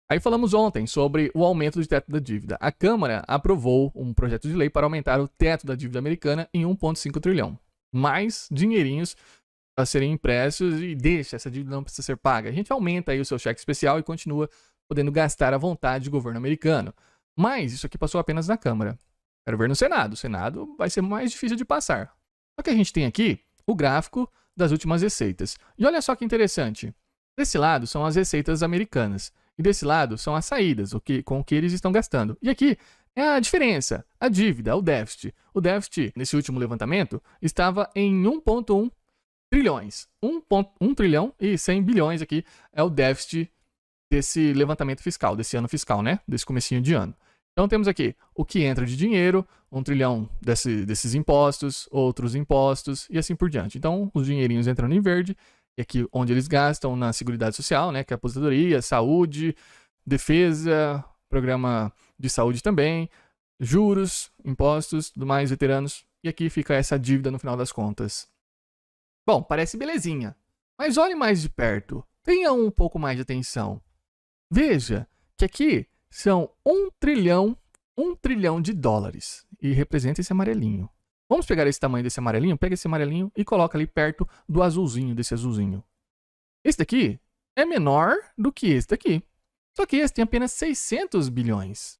Aí falamos ontem sobre o aumento do teto da dívida. A Câmara aprovou um projeto de lei para aumentar o teto da dívida americana em 1,5 trilhão. Mais dinheirinhos a serem impressos e deixa, essa dívida não precisa ser paga. A gente aumenta aí o seu cheque especial e continua podendo gastar à vontade do governo americano. Mas isso aqui passou apenas na Câmara. Quero ver no Senado. O Senado vai ser mais difícil de passar. Só que a gente tem aqui o gráfico das últimas receitas. E olha só que interessante. Desse lado são as receitas americanas. E desse lado são as saídas, com o que eles estão gastando. E aqui é a diferença, a dívida, o déficit. O déficit, nesse último levantamento, estava em 1,1 trilhões. 1 trilhão e 100 bilhões aqui é o déficit desse levantamento fiscal, desse ano fiscal, né? Desse comecinho de ano. Então temos aqui o que entra de dinheiro, 1 trilhão desses impostos, outros impostos e assim por diante. Então os dinheirinhos entrando em verde, e aqui onde eles gastam na Seguridade Social, né? Que é a aposentadoria, saúde, defesa, programa de saúde também, juros, impostos, tudo mais, veteranos. E aqui fica essa dívida no final das contas. Bom, parece belezinha, mas olhe mais de perto, tenha um pouco mais de atenção. Veja que aqui são 1 trilhão de dólares e representa esse amarelinho. Vamos pegar esse tamanho desse amarelinho, pega esse amarelinho e coloca ali perto do azulzinho, desse azulzinho. Esse daqui é menor do que esse daqui, só que esse tem apenas 600 bilhões.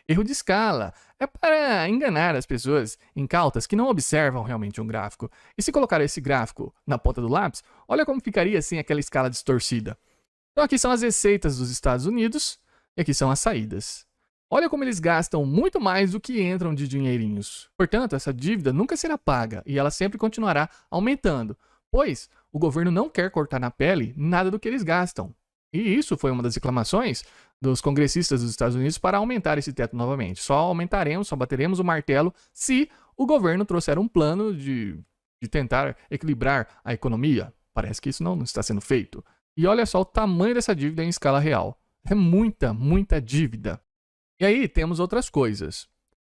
Erro de escala. É para enganar as pessoas incautas que não observam realmente um gráfico. E se colocar esse gráfico na ponta do lápis, olha como ficaria assim aquela escala distorcida. Então aqui são as receitas dos Estados Unidos e aqui são as saídas. Olha como eles gastam muito mais do que entram de dinheirinhos. Portanto, essa dívida nunca será paga e ela sempre continuará aumentando, pois o governo não quer cortar na pele nada do que eles gastam. E isso foi uma das reclamações dos congressistas dos Estados Unidos para aumentar esse teto novamente. Só aumentaremos, só bateremos o martelo se o governo trouxer um plano de tentar equilibrar a economia. Parece que isso não está sendo feito. E olha só o tamanho dessa dívida em escala real. É muita, muita dívida. E aí temos outras coisas.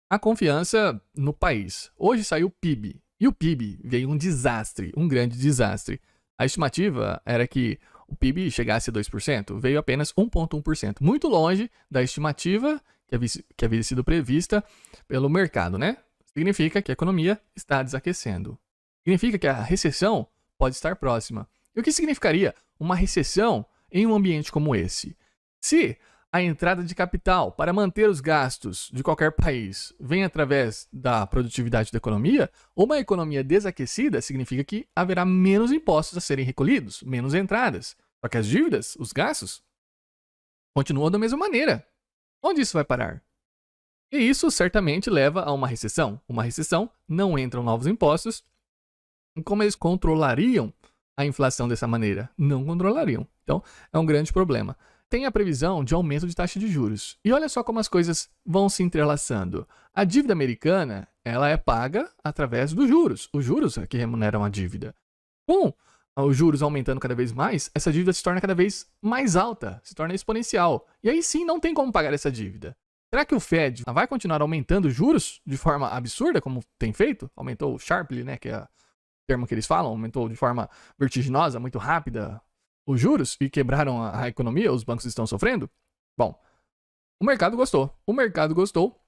A confiança no país. Hoje saiu o PIB. E o PIB veio um desastre, um grande desastre. A estimativa era que o PIB chegasse a 2%, veio apenas 1,1%. Muito longe da estimativa que havia sido prevista pelo mercado, né? Significa que a economia está desaquecendo. Significa que a recessão pode estar próxima. E o que significaria uma recessão em um ambiente como esse? Se a entrada de capital para manter os gastos de qualquer país vem através da produtividade da economia, uma economia desaquecida significa que haverá menos impostos a serem recolhidos, menos entradas. Só que as dívidas, os gastos, continuam da mesma maneira. Onde isso vai parar? E isso certamente leva a uma recessão. Uma recessão, não entram novos impostos. E como eles controlariam a inflação dessa maneira? Não controlariam. Então, é um grande problema. Tem a previsão de aumento de taxa de juros. E olha só como as coisas vão se entrelaçando. A dívida americana, ela é paga através dos juros. Os juros é que remuneram a dívida. Com os juros aumentando cada vez mais, essa dívida se torna cada vez mais alta, se torna exponencial. E aí sim não tem como pagar essa dívida. Será que o Fed vai continuar aumentando os juros de forma absurda, como tem feito? Aumentou sharply, né, que é o termo que eles falam, aumentou de forma vertiginosa, muito rápida, os juros e quebraram a economia, os bancos estão sofrendo? Bom, o mercado gostou. O mercado gostou.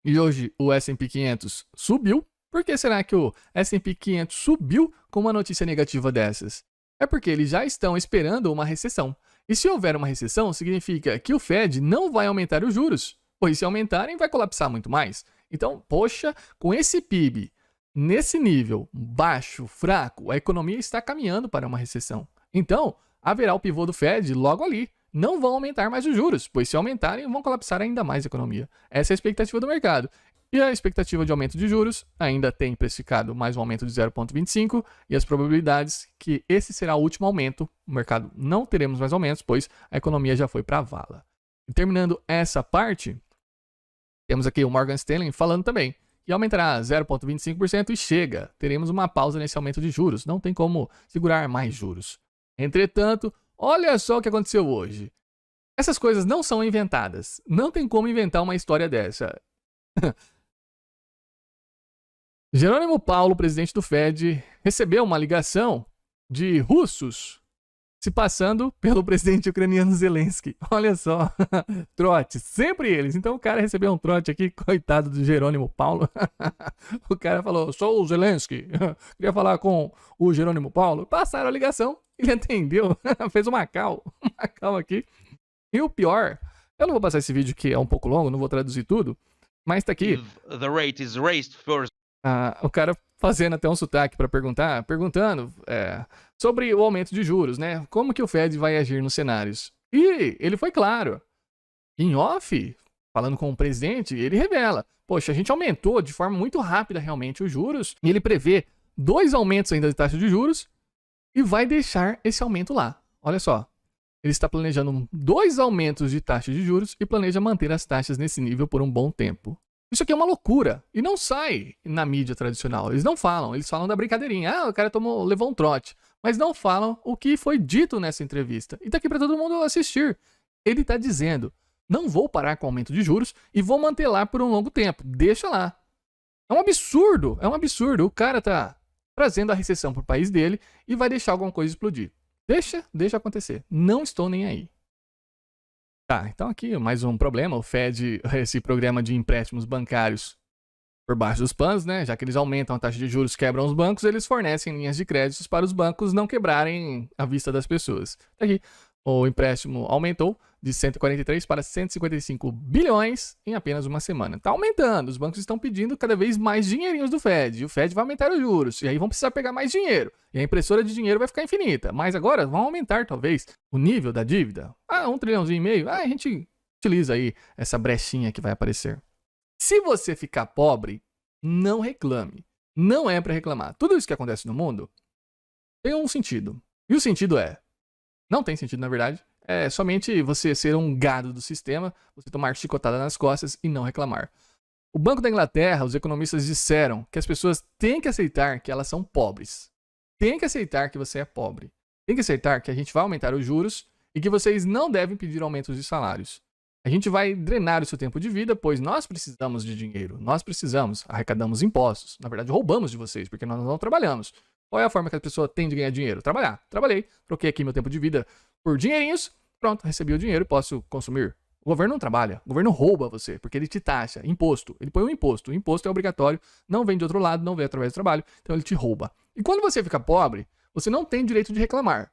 E hoje o S&P 500 subiu. Por que será que o S&P 500 subiu com uma notícia negativa dessas? É porque eles já estão esperando uma recessão. E se houver uma recessão, significa que o Fed não vai aumentar os juros. Pois se aumentarem, vai colapsar muito mais. Então, poxa, com esse PIB nesse nível baixo, fraco, a economia está caminhando para uma recessão. Então, haverá o pivô do Fed logo ali. Não vão aumentar mais os juros, pois se aumentarem, vão colapsar ainda mais a economia. Essa é a expectativa do mercado. E a expectativa de aumento de juros ainda tem precificado mais um aumento de 0,25 e as probabilidades que esse será o último aumento. No mercado não teremos mais aumentos, pois a economia já foi para a vala. E terminando essa parte, temos aqui o Morgan Stanley falando também que aumentará 0,25% e chega. Teremos uma pausa nesse aumento de juros. Não tem como segurar mais juros. Entretanto, olha só o que aconteceu hoje. Essas coisas não são inventadas. Não tem como inventar uma história dessa. Jerônimo Paulo, presidente do Fed, recebeu uma ligação de russos se passando pelo presidente ucraniano Zelensky. Olha só, trote, sempre eles. Então o cara recebeu um trote aqui, coitado do Jerônimo Paulo. O cara falou, sou o Zelensky, queria falar com o Jerônimo Paulo. Passaram a ligação, ele atendeu, fez uma cal aqui. E o pior, eu não vou passar esse vídeo que é um pouco longo, não vou traduzir tudo, mas tá aqui. The rate is raised first. O cara fazendo até um sotaque para perguntando sobre o aumento de juros, né? Como que o Fed vai agir nos cenários? E ele foi claro. Em off, falando com o presidente, ele revela: poxa, a gente aumentou de forma muito rápida realmente os juros, e ele prevê 2 aumentos ainda de taxa de juros e vai deixar esse aumento lá. Olha só. Ele está planejando 2 aumentos de taxa de juros e planeja manter as taxas nesse nível por um bom tempo. Isso aqui é uma loucura. E não sai na mídia tradicional. Eles não falam. Eles falam da brincadeirinha. O cara levou um trote. Mas não falam o que foi dito nessa entrevista. E tá aqui para todo mundo assistir. Ele está dizendo: não vou parar com o aumento de juros e vou manter lá por um longo tempo. Deixa lá. É um absurdo. É um absurdo. O cara tá trazendo a recessão pro país dele e vai deixar alguma coisa explodir. Deixa acontecer. Não estou nem aí. Tá, então aqui mais um problema. O Fed, esse programa de empréstimos bancários por baixo dos panos, né? Já que eles aumentam a taxa de juros, quebram os bancos, eles fornecem linhas de créditos para os bancos não quebrarem a vista das pessoas. Tá aqui, o empréstimo aumentou de 143 para 155 bilhões em apenas uma semana. Tá aumentando, os bancos estão pedindo cada vez mais dinheirinhos do Fed. E o Fed vai aumentar os juros, e aí vão precisar pegar mais dinheiro. E a impressora de dinheiro vai ficar infinita. Mas agora vão aumentar, talvez, o nível da dívida. 1,5 trilhão. A gente utiliza aí essa brechinha que vai aparecer. Se você ficar pobre, não reclame. Não é para reclamar. Tudo isso que acontece no mundo tem um sentido. E o sentido não tem sentido, na verdade. É somente você ser um gado do sistema, você tomar chicotada nas costas e não reclamar. O Banco da Inglaterra, os economistas disseram que as pessoas têm que aceitar que elas são pobres. Tem que aceitar que você é pobre. Tem que aceitar que a gente vai aumentar os juros e que vocês não devem pedir aumentos de salários. A gente vai drenar o seu tempo de vida, pois nós precisamos de dinheiro. Nós precisamos, arrecadamos impostos. Na verdade, roubamos de vocês, porque nós não trabalhamos. Qual é a forma que a pessoa tem de ganhar dinheiro? Trabalhar. Trabalhei, troquei aqui meu tempo de vida por dinheirinhos, pronto, recebi o dinheiro e posso consumir. O governo não trabalha, o governo rouba você, porque ele te taxa, imposto. Ele põe um imposto, o imposto é obrigatório, não vem de outro lado, não vem através do trabalho, então ele te rouba. E quando você fica pobre, você não tem direito de reclamar.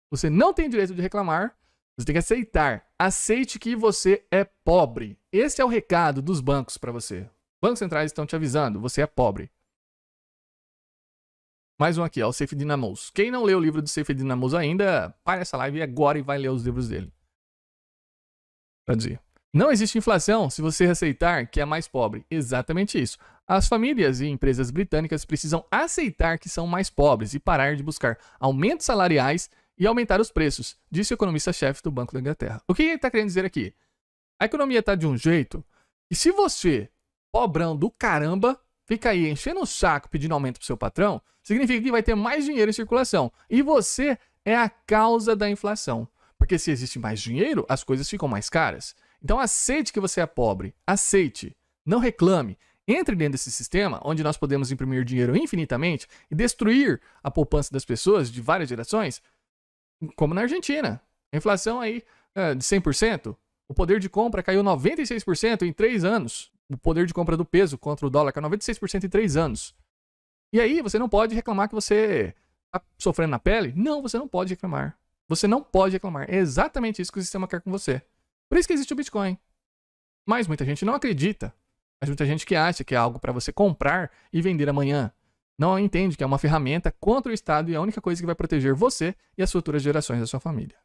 Você não tem direito de reclamar, você tem que aceitar. Aceite que você é pobre. Esse é o recado dos bancos para você. Bancos centrais estão te avisando, você é pobre. Mais um aqui, o Safe Dynamos. Quem não leu o livro do Safe Dynamos ainda, para essa live agora e vai ler os livros dele. Traduzir. Não existe inflação se você aceitar que é mais pobre. Exatamente isso. As famílias e empresas britânicas precisam aceitar que são mais pobres e parar de buscar aumentos salariais e aumentar os preços, disse o economista-chefe do Banco da Inglaterra. O que ele está querendo dizer aqui? A economia está de um jeito e se você, pobrão do caramba, fica aí enchendo o saco pedindo aumento pro seu patrão, significa que vai ter mais dinheiro em circulação. E você é a causa da inflação. Porque se existe mais dinheiro, as coisas ficam mais caras. Então aceite que você é pobre. Aceite. Não reclame. Entre dentro desse sistema, onde nós podemos imprimir dinheiro infinitamente e destruir a poupança das pessoas de várias gerações, como na Argentina. A inflação aí de 100%, o poder de compra caiu 96% em 3 anos. O poder de compra do peso contra o dólar caiu 96% em 3 anos. E aí você não pode reclamar que você está sofrendo na pele? Não, você não pode reclamar. Você não pode reclamar. É exatamente isso que o sistema quer com você. Por isso que existe o Bitcoin. Mas muita gente não acredita. Mas muita gente que acha que é algo para você comprar e vender amanhã. Não entende que é uma ferramenta contra o Estado e é a única coisa que vai proteger você e as futuras gerações da sua família.